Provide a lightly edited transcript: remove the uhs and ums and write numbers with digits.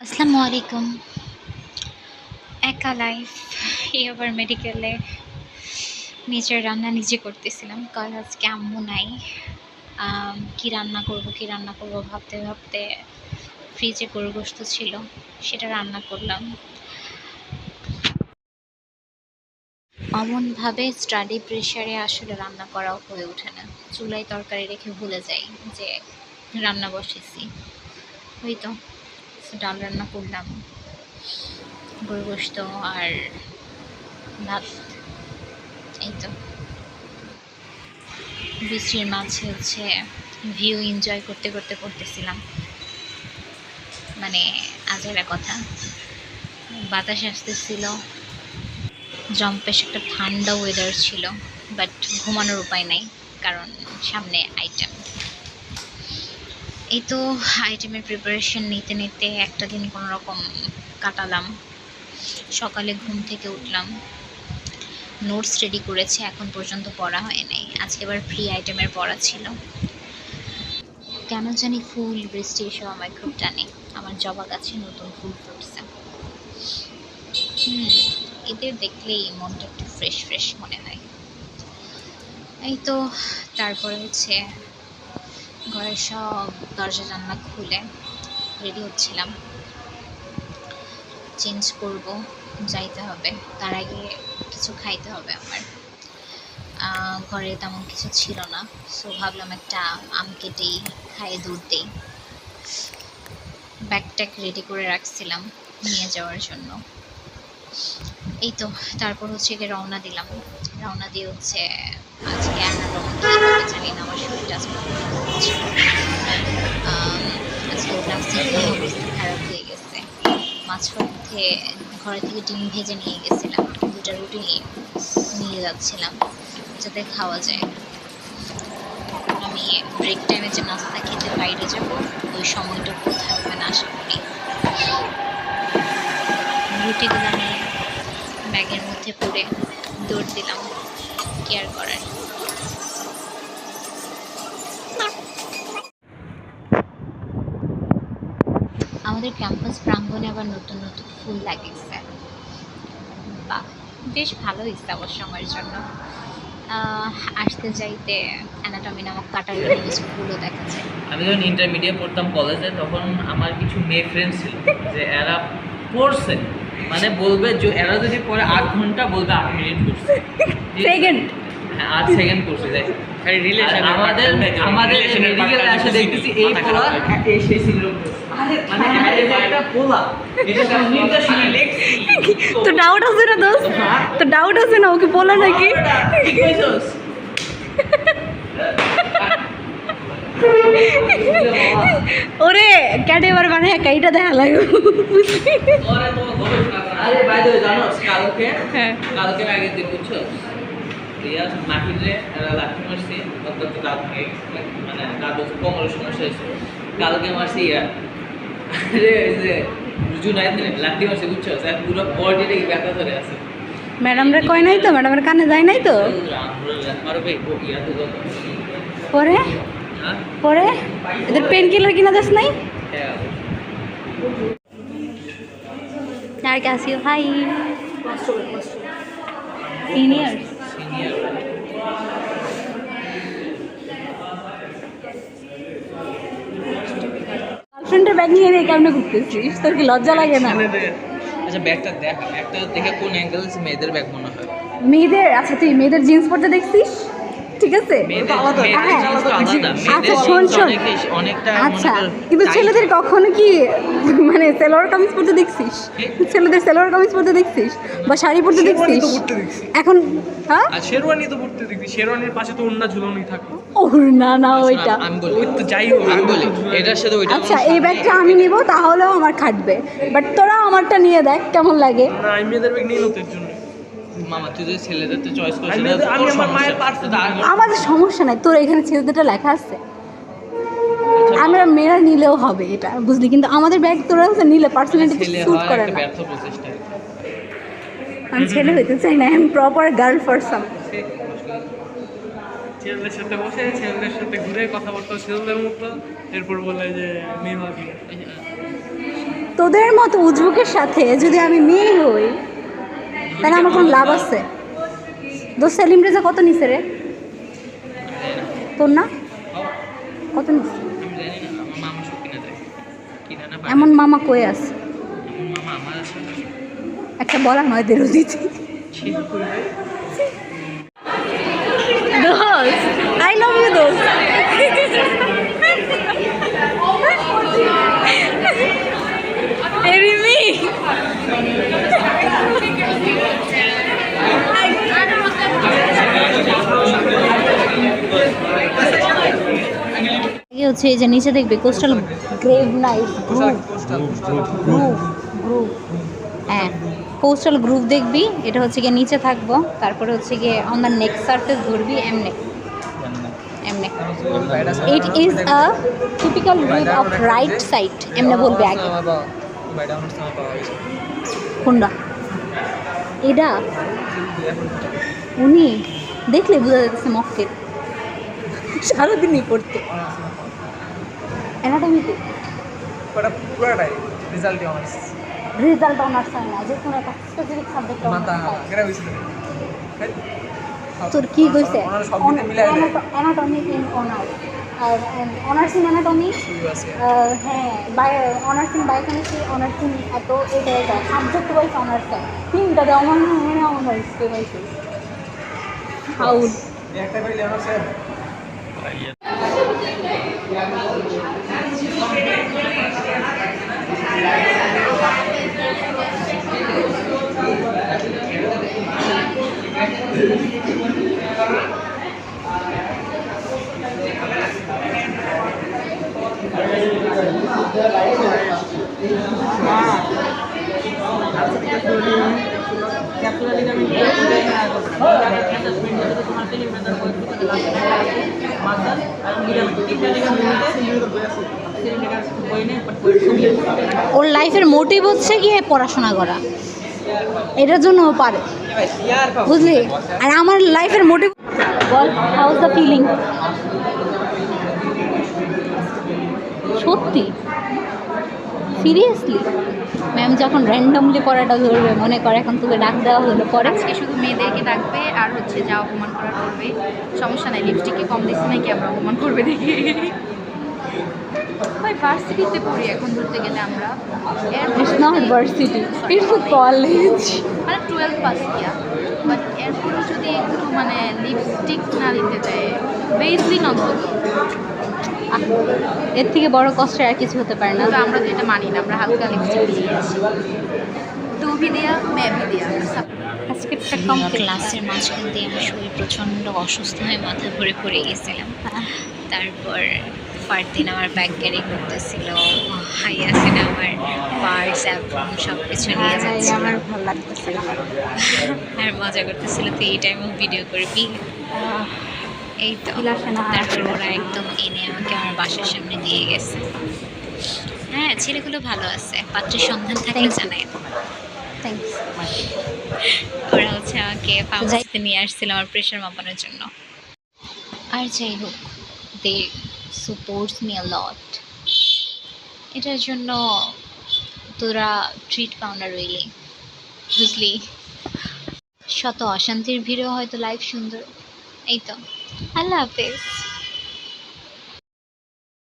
আসসালামু আলাইকুম। একা লাইফ, এই আবার মেডিকেলে নিজের রান্না নিজে করতেছিলাম। কারণ আজকে আম্মু নাই। কি রান্না করব ভাবতে ভাবতে ফ্রিজে গরুর গোশত ছিল, সেটা রান্না করলাম। অমনভাবে স্টাডি প্রেশারে আসলে রান্না করাও হয়ে ওঠে না। চুলায় তরকারি রেখে ভুলে যাই যে রান্না বসেছি। ওই তো ডাল রান্না করলাম, গরুর গোশত আর ভাত। এই তো বৃষ্টির মাঝে ভিউ এনজয় করতে করতে পড়তেছিলাম। মানে আজেরা কথা, বাতাস আসতেছিল, জম্পেশ একটা ঠান্ডা ওয়েদার ছিল। বাট ঘুমানোর উপায় নাই, কারণ সামনে আইটেম। এই তো আইটেমের প্রিপারেশন নিতে নিতে একটা দিন কোনো রকম কাটালাম। সকালে ঘুম থেকে উঠলাম, নোটস রেডি করেছি, এখন পর্যন্ত পড়া হয় নাই। আজকে আবার ফ্রি আইটেমের পড়া ছিল। কেন জানি ফুল বৃষ্টি এসব আমায় খুব টানে। আমার জবা গাছে নতুন ফুল ফুটছে। এদের দেখলেই মনটা একটু ফ্রেশ ফ্রেশ মনে হয়। এই তো তারপরে ঘরের সব দরজা জানলা খুলে রেডি হচ্ছিলাম, চেঞ্জ করব, যাইতে হবে। তার আগে কিছু খাইতে হবে আমার। ঘরে তেমন কিছু ছিল না, সো ভাবলাম একটা আম কেটেই খাইয়ে দুধ দিই। ব্যাগট্যাগ রেডি করে রাখছিলাম নিয়ে যাওয়ার জন্য। এই তো তারপর রওনা দিলাম। রওনা দিয়ে আজকে অ্যানাটমি কী হবে জানি না, আমার শরীরটা আজকে খুব খারাপ ছিল। আজকে ক্লাসে অবস্থা খারাপ হয়ে গেছে। মাঝপথে ঘরে থেকে ডিম ভেজে নিয়ে গেছিলাম, 2টা রুটি নিয়ে যাচ্ছিলাম যাতে খাওয়া যায়। আমি ব্রেক টাইমে যে নাস্তা খেতে বাইরে যাব, ওই সময়টুকু থাকবে না আশা করি। রুটিগুলো নিয়ে ব্যাগের মধ্যে পড়ে দৌড় দিলাম, কেয়ার করার। আমাদের ক্যাম্পাস প্রাঙ্গণে আবার নতুন নতুন ফুল লাগিয়েছে। বা বেশ ভালো হয়েছে অবশ্য আমার জন্য। আসতে যাইতে অ্যানাটমি নামক কাটার ফুলও দেখা যায়। আমি যখন ইন্টারমিডিয়েট পড়তাম কলেজে, তখন আমার কিছু মেয়ে ফ্রেন্ড ছিল যে এরা পড়ছে, মানে বলবে যে এরা যদি পরে 8 ঘন্টা বলবে 8 মিনিট করছে, সেকেন্ড। হ্যাঁ 8 সেকেন্ড করছে। আমাদের মেডিকেলে আসে দেখতেছি এই পোলা সেই সিনড্রোম, মানে একটা পোলা এটা নির্দেশনা লেখছি। তো ডাউট আছে না দোস্ত? তো ডাউট আছে না ওকে বলা নাকি? ওরে ক্যাটে এবার মানে কাইটা দেখা লাগে। আরে বাই দ্য ওয়ে জানোস কালকে আগের দিন বুঝছো রিয়া মাহিরে লাঠি মারছে, অন্তত দাঁত ভেঙে মানে দাঁত কোমরের সমস্যা হয়েছে। কালকে মারছে আরে যে জুনাইদ লাঠি মারছে বুঝছো, পুরো বডিটা ব্যথা ধরে আছে। ম্যাডামরা কয় নাই তো, ম্যাডামের কানে যায় নাই তো। পরে পরে এদের পেন কিলার কিনা দেশ নাই। আর কাসিও হাই সিনিয়র। গার্লফ্রেন্ডের ব্যাগ নিয়ে নিয়ে কেমনে ঘুরতেছিস? তোর কি লজ্জা লাগে না? আচ্ছা ব্যাগটা দেখে কোন অ্যাঙ্গেল মেয়েদের ব্যাগ মনে হয়? মেয়েদের, আচ্ছা তুই মেয়েদের জিন্স পরতে দেখছিস? ঠিক আছে, আচ্ছা শোন শোন, আচ্ছা কিন্তু ছেলেদের কখনো কি মানে সেলোয়ার কামিজ পরতে দেখছিস? ছেলেদের সেলোয়ার কামিজ পরতে দেখছিস বা শাড়ি পরতে দেখছিস? এখন হ্যাঁ শেরওয়ানি তো পরতে দেখছি, শেরওয়ানির পাশে তো ওন্না ঝুলানোই থাকে। ও না না ওইটা আমি বলি তো যাই হোক, আমি বলি এটার সাথে ওইটা। আচ্ছা এই ব্যাগটা আমি নিব, তাহলেও আমার খাটবে, বাট তোরা আমারটা নিয়ে দেখ কেমন লাগে। না আমি মেয়েদের ব্যাগ নিয়ে নতের জন্য। মামা তুই যদি ছেলেদের তো চয়েস করছিস, আমি আমার মায়ের পার্সে আমাদের সমস্যা নাই, তোর এখানে ছেলেদেরটা লেখা আছে, আমরা মেয়েরা নিলেও হবে এটা বুঝলি, কিন্তু আমাদের ব্যাগ তোরা নিলে পার্সোনালিটি স্যুট করে না। ব্যর্থ প্রচেষ্টা। আমি ছেলে হইতে চাই না, I am proper girl for some. ছেলেদের সাথে বসে ছেলেদের সাথে ঘুরে কথাবার্তা ছেলেদের মতো, এরপর বলে যে মেয়ে মাগি। তোদের মতো উজবুকের সাথে যদি আমি মেয়ে হই তাহলে আমার কোনো লাভ আছে? দোস্ত সেলিম রেজা কত নিছে রে তোর? না কত নিছে? আমি জানি না, আমার মামা সব কিনে দেয়, কিনে না এমন মামা কয়ে আছে মামা আমার আছে। একটা বলা নয় দেরও দিতে। দোস্ত আই লাভ ইউ দোস্ত। রিমি হচ্ছে এই যে নিচে দেখবে কোস্টাল গ্রেভ নাইট গ্রুভ হ্যাঁ কোস্টাল গ্রুভ দেখবি, এটা হচ্ছে গিয়ে নিচে থাকবো, তারপরে হচ্ছে গিয়ে অন দ্য নেক্সট সারফেস ঘুরবি এমনে এমনে। It is a typical গ্রুভ of right side এমনে বলবে আগে। কোনটা এটা? উনি দেখলে বোঝা যাচ্ছে মক্কেল, সারাদিনই পড়তো অ্যানাটমিতে। পুরোটাই রেজাল্টই অনার্স। রেজাল্ট অনার্স হয় না, যে কোনো একটা স্পেসিফিক সাবজেক্ট তোর কি কইছে? অ্যানাটমি ইন অনার্স, আর অনার্স ইন অ্যানাটমি, হ্যাঁ honours in biochemistry, honours in এত এটা সাবজেক্ট ওয়াইজ অনার্স হয় তিনটাতে। আমার মনে হয় অনার্স পাইছে হাউল। একটা পাইলে অনার্স ওর লাইফের মোটিভ হচ্ছে গিয়ে পড়াশোনা করা, এটার জন্য ও পারে, বুঝলি? আর আমার লাইফের মোটিভ বল, হাউ ইজ দ্য ফিলিং? সত্যি সিরিয়াসলি ম্যাম যখন র্যান্ডমলি পড়াটা ধরবে, মনে করে এখন তোকে ডাক দেওয়া হলো পরে আজকে শুধু মেয়েদেরকে ডাকবে আর হচ্ছে যা অপমান করার করবে, সমস্যা নাই, লিপস্টিকে কম দিচ্ছি নাকি আমরা অপমান করবে দেখি। ভাই ভার্সিটিতে পড়ি এখন ধরতে গেলে আমরা, it's not varsity, it's a college, মানে 12 পাস দিয়া, বাট এরপরেও যদি একটু মানে লিপস্টিক না দিতে দেয় বেসলি নট। এর থেকে বড় কষ্টের আর কিছু হতে পারে না। তো আমরা যেটা মানি না, আমরা হালকা লিপস্টিক দিয়ে আসি, তু ভি দিয়া মে ভি দিয়া। আজকে একটা কম ক্লাসের মাঝখান দিয়ে আমার শরীর প্রচণ্ড অসুস্থ হয়ে মাথা ঘুরে পড়ে গেছিলাম। তারপর ফারদিন আমার ব্যাগ ক্যারি করতেছিল, হাইয়াসিন আমার পার্স অ্যালবাম সব কিছু নিয়ে যাচ্ছিল, আমার ভালো লাগতেছে আর মজা করতেছিল তুই এই টাইমও ভিডিও করবি। এই তো না। তারপর ওরা একদম এনে আমাকে আমার বাসার সামনে দিয়ে গেছে। হ্যাঁ ছেলেগুলো ভালো আছে, পাত্রের সন্ধান থাকলে জানাই। থ্যাংকস। ওরা হচ্ছে আমাকে ফার্মাসিতে নিয়ে আসছিল আমার প্রেশার মাপানোর জন্য। আর যাই হোক, দে সাপোর্টস মি আ লট, এটার জন্য তোরা ট্রিট পাও না রইলি, বুঝলি? শত অশান্তির ভিড়েও হয়তো লাইফ সুন্দর। এই তো, আল্লাহ হাফেজ।